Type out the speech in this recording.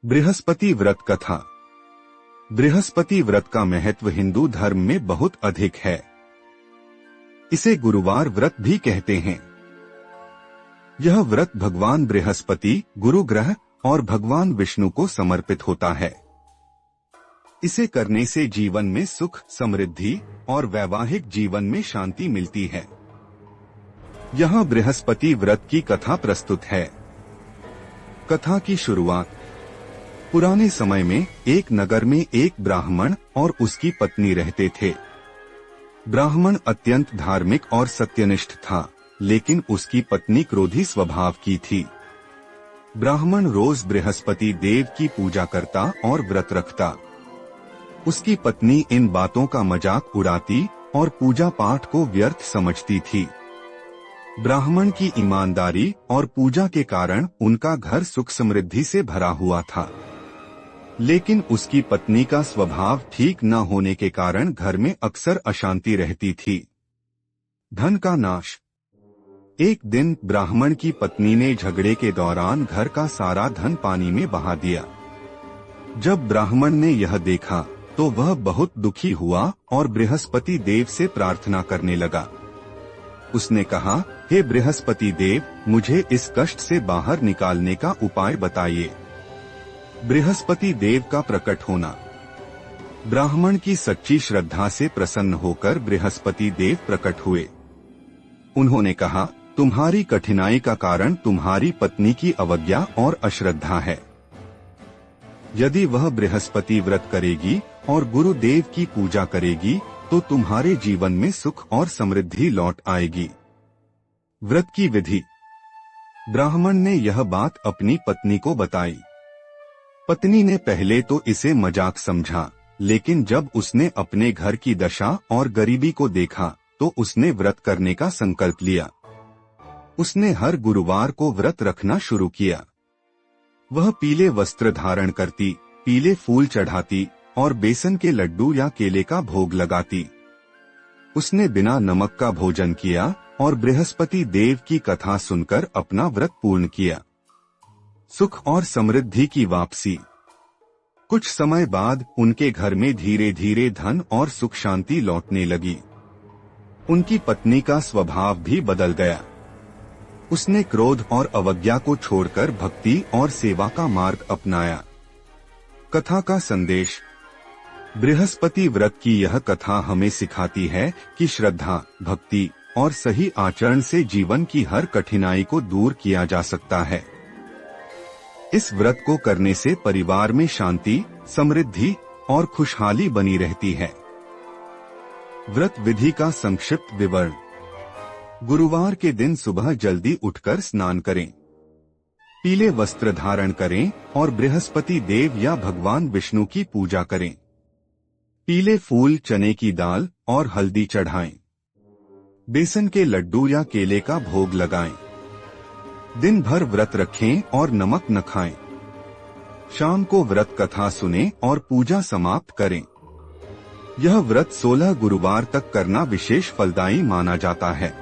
बृहस्पति व्रत कथा। बृहस्पति व्रत का महत्व हिंदू धर्म में बहुत अधिक है। इसे गुरुवार व्रत भी कहते हैं। यह व्रत भगवान बृहस्पति, गुरु ग्रह और भगवान विष्णु को समर्पित होता है। इसे करने से जीवन में सुख, समृद्धि और वैवाहिक जीवन में शांति मिलती है। यहाँ बृहस्पति व्रत की कथा प्रस्तुत है। कथा की शुरुआत। पुराने समय में एक नगर में एक ब्राह्मण और उसकी पत्नी रहते थे। ब्राह्मण अत्यंत धार्मिक और सत्यनिष्ठ था, लेकिन उसकी पत्नी क्रोधी स्वभाव की थी। ब्राह्मण रोज बृहस्पति देव की पूजा करता और व्रत रखता। उसकी पत्नी इन बातों का मजाक उड़ाती और पूजा पाठ को व्यर्थ समझती थी। ब्राह्मण की ईमानदारी और पूजा के कारण उनका घर सुख समृद्धि से भरा हुआ था, लेकिन उसकी पत्नी का स्वभाव ठीक न होने के कारण घर में अक्सर अशांति रहती थी। धन का नाश। एक दिन ब्राह्मण की पत्नी ने झगड़े के दौरान घर का सारा धन पानी में बहा दिया। जब ब्राह्मण ने यह देखा तो वह बहुत दुखी हुआ और बृहस्पति देव से प्रार्थना करने लगा। उसने कहा, हे बृहस्पति देव, मुझे इस कष्ट से बाहर निकालने का उपाय बताइए। बृहस्पति देव का प्रकट होना। ब्राह्मण की सच्ची श्रद्धा से प्रसन्न होकर बृहस्पति देव प्रकट हुए। उन्होंने कहा, तुम्हारी कठिनाई का कारण तुम्हारी पत्नी की अवज्ञा और अश्रद्धा है। यदि वह बृहस्पति व्रत करेगी और गुरुदेव की पूजा करेगी तो तुम्हारे जीवन में सुख और समृद्धि लौट आएगी। व्रत की विधि। ब्राह्मण ने यह बात अपनी पत्नी को बताई। पत्नी ने पहले तो इसे मजाक समझा, लेकिन जब उसने अपने घर की दशा और गरीबी को देखा तो उसने व्रत करने का संकल्प लिया। उसने हर गुरुवार को व्रत रखना शुरू किया। वह पीले वस्त्र धारण करती, पीले फूल चढ़ाती और बेसन के लड्डू या केले का भोग लगाती। उसने बिना नमक का भोजन किया और बृहस्पति देव की कथा सुनकर अपना व्रत पूर्ण किया। सुख और समृद्धि की वापसी। कुछ समय बाद उनके घर में धीरे धीरे धन और सुख शांति लौटने लगी। उनकी पत्नी का स्वभाव भी बदल गया। उसने क्रोध और अवज्ञा को छोड़कर भक्ति और सेवा का मार्ग अपनाया। कथा का संदेश। बृहस्पति व्रत की यह कथा हमें सिखाती है कि श्रद्धा, भक्ति और सही आचरण से जीवन की हर कठिनाई को दूर किया जा सकता है। इस व्रत को करने से परिवार में शांति, समृद्धि और खुशहाली बनी रहती है। व्रत विधि का संक्षिप्त विवरण। गुरुवार के दिन सुबह जल्दी उठकर स्नान करें, पीले वस्त्र धारण करें और बृहस्पति देव या भगवान विष्णु की पूजा करें। पीले फूल, चने की दाल और हल्दी चढ़ाएं। बेसन के लड्डू या केले का भोग लगाएं। दिन भर व्रत रखें और नमक न खाएं। शाम को व्रत कथा सुनें और पूजा समाप्त करें। यह व्रत 16 गुरुवार तक करना विशेष फलदायी माना जाता है।